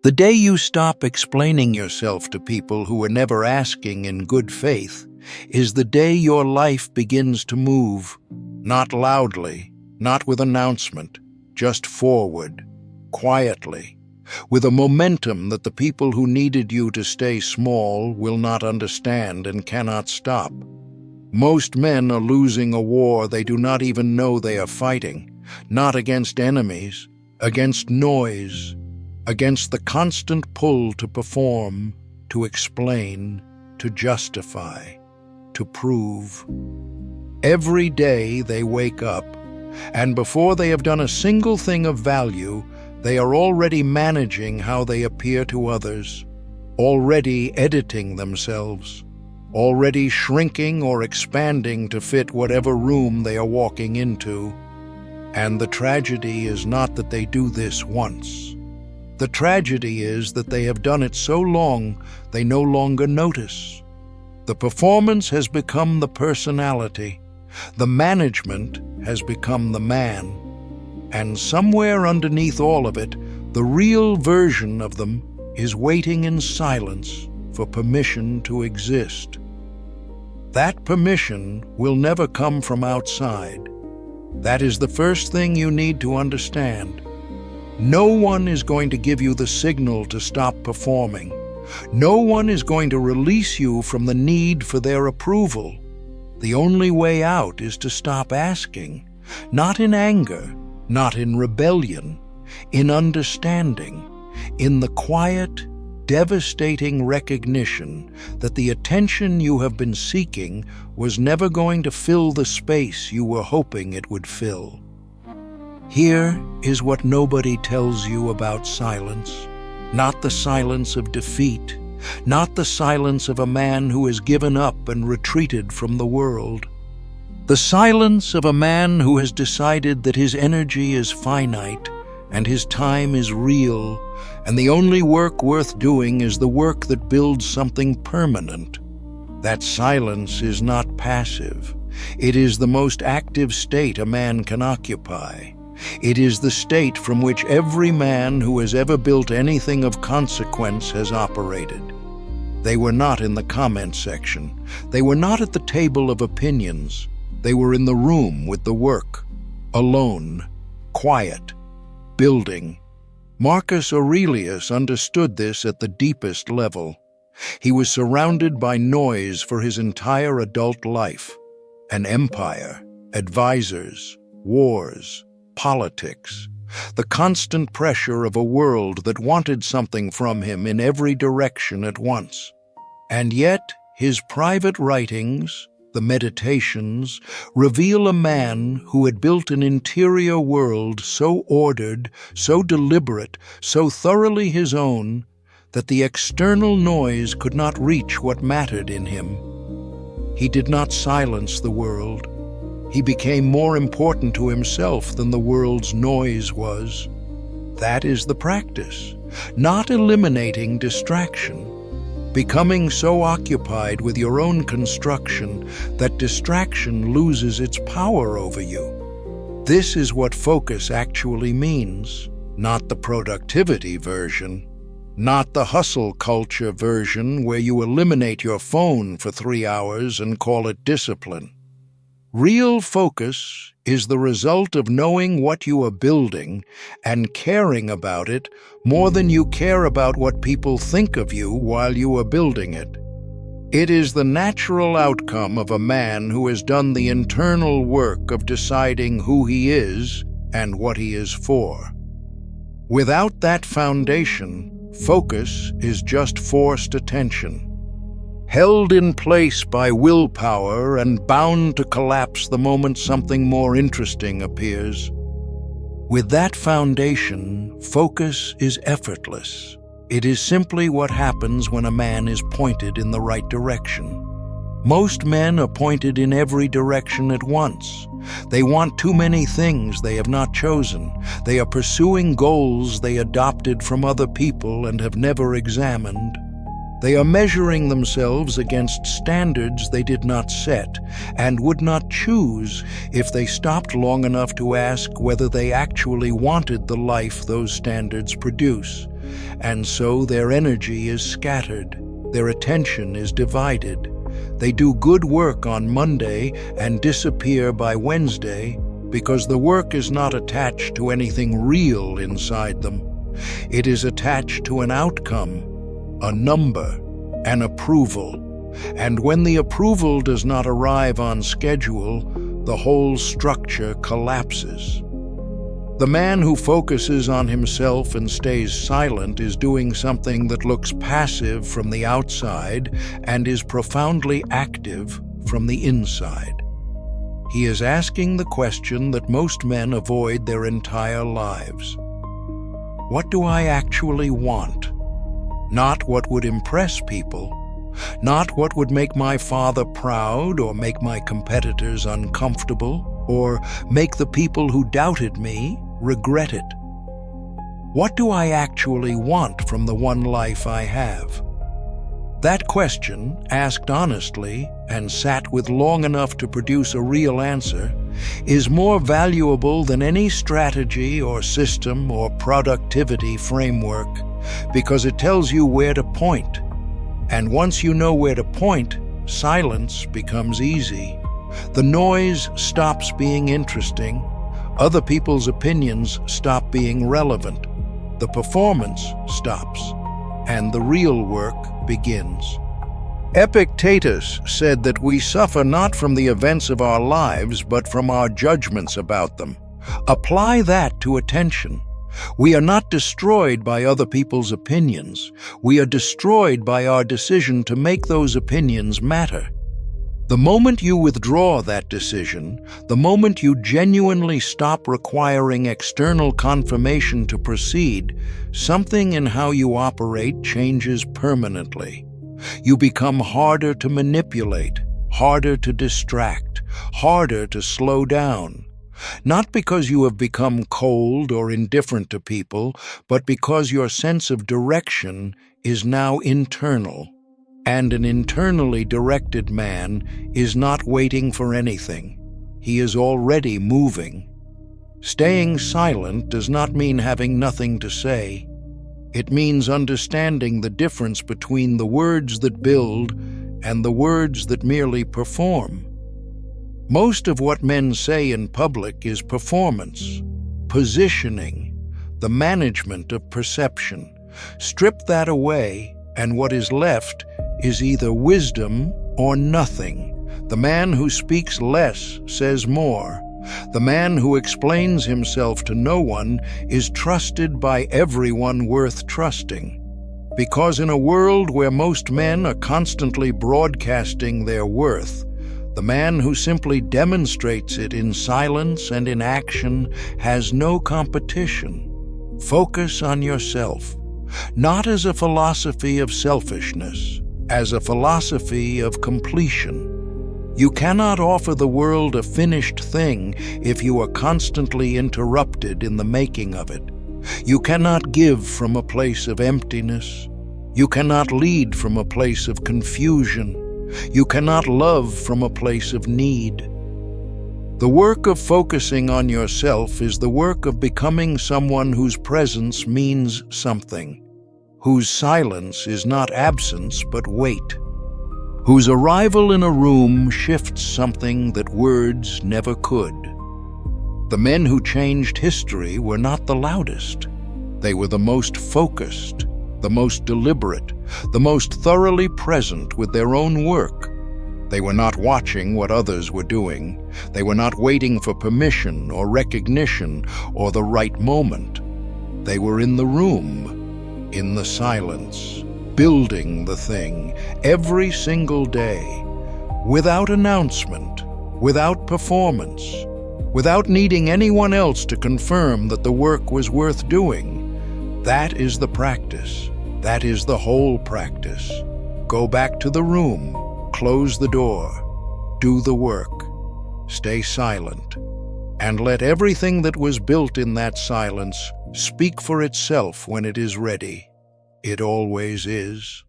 The day you stop explaining yourself to people who are never asking in good faith is the day your life begins to move, not loudly, not with announcement, just forward, quietly, with a momentum that the people who needed you to stay small will not understand and cannot stop. Most men are losing a war they do not even know they are fighting, not against enemies, against noise, against the constant pull to perform, to explain, to justify, to prove. Every day they wake up, and before they have done a single thing of value, they are already managing how they appear to others, already editing themselves, already shrinking or expanding to fit whatever room they are walking into. And the tragedy is not that they do this once. The tragedy is that they have done it so long they no longer notice. The performance has become the personality. The management has become the man. And somewhere underneath all of it, the real version of them is waiting in silence for permission to exist. That permission will never come from outside. That is the first thing you need to understand. No one is going to give you the signal to stop performing. No one is going to release you from the need for their approval. The only way out is to stop asking, not in anger, not in rebellion, in understanding, in the quiet, devastating recognition that the attention you have been seeking was never going to fill the space you were hoping it would fill. Here is what nobody tells you about silence. Not the silence of defeat, not the silence of a man who has given up and retreated from the world. The silence of a man who has decided that his energy is finite and his time is real, and the only work worth doing is the work that builds something permanent. That silence is not passive. It is the most active state a man can occupy. It is the state from which every man who has ever built anything of consequence has operated. They were not in the comment section. They were not at the table of opinions. They were in the room with the work, alone, quiet, building. Marcus Aurelius understood this at the deepest level. He was surrounded by noise for his entire adult life. An empire, advisors, wars, politics, the constant pressure of a world that wanted something from him in every direction at once. And yet, his private writings, the meditations, reveal a man who had built an interior world so ordered, so deliberate, so thoroughly his own, that the external noise could not reach what mattered in him. He did not silence the world. He became more important to himself than the world's noise was. That is the practice, not eliminating distraction, becoming so occupied with your own construction that distraction loses its power over you. This is what focus actually means, not the productivity version, not the hustle culture version where you eliminate your phone for 3 hours and call it discipline. Real focus is the result of knowing what you are building and caring about it more than you care about what people think of you while you are building it. It is the natural outcome of a man who has done the internal work of deciding who he is and what he is for. Without that foundation, focus is just forced attention, held in place by willpower and bound to collapse the moment something more interesting appears. With that foundation, focus is effortless. It is simply what happens when a man is pointed in the right direction. Most men are pointed in every direction at once. They want too many things they have not chosen. They are pursuing goals they adopted from other people and have never examined. They are measuring themselves against standards they did not set and would not choose if they stopped long enough to ask whether they actually wanted the life those standards produce. and so their energy is scattered, their attention is divided. They do good work on Monday and disappear by Wednesday because the work is not attached to anything real inside them. It is attached to an outcome, a number, an approval. And when the approval does not arrive on schedule, the whole structure collapses. The man who focuses on himself and stays silent is doing something that looks passive from the outside and is profoundly active from the inside. He is asking the question that most men avoid their entire lives. What do I actually want? Not what would impress people, not what would make my father proud or make my competitors uncomfortable or make the people who doubted me regret it. What do I actually want from the one life I have? That question, asked honestly and sat with long enough to produce a real answer, is more valuable than any strategy or system or productivity framework because it tells you where to point. And once you know where to point, silence becomes easy. The noise stops being interesting. Other people's opinions stop being relevant. The performance stops, and the real work begins. Epictetus said that we suffer not from the events of our lives, but from our judgments about them. Apply that to attention. We are not destroyed by other people's opinions. We are destroyed by our decision to make those opinions matter. The moment you withdraw that decision, the moment you genuinely stop requiring external confirmation to proceed, something in how you operate changes permanently. You become harder to manipulate, harder to distract, harder to slow down. Not because you have become cold or indifferent to people, but because your sense of direction is now internal. And an internally directed man is not waiting for anything. He is already moving. Staying silent does not mean having nothing to say. It means understanding the difference between the words that build and the words that merely perform. Most of what men say in public is performance, positioning, the management of perception. Strip that away, and what is left is either wisdom or nothing. The man who speaks less says more. The man who explains himself to no one is trusted by everyone worth trusting. Because in a world where most men are constantly broadcasting their worth, the man who simply demonstrates it in silence and in action has no competition. Focus on yourself, not as a philosophy of selfishness, as a philosophy of completion. You cannot offer the world a finished thing if you are constantly interrupted in the making of it. You cannot give from a place of emptiness. You cannot lead from a place of confusion. You cannot love from a place of need. The work of focusing on yourself is the work of becoming someone whose presence means something, whose silence is not absence but weight, whose arrival in a room shifts something that words never could. The men who changed history were not the loudest. They were the most focused, the most deliberate, the most thoroughly present with their own work. They were not watching what others were doing. They were not waiting for permission or recognition or the right moment. They were in the room, in the silence, building the thing every single day, without announcement, without performance, without needing anyone else to confirm that the work was worth doing. That is the practice. That is the whole practice. Go back to the room, close the door, do the work, stay silent, and let everything that was built in that silence speak for itself when it is ready. It always is.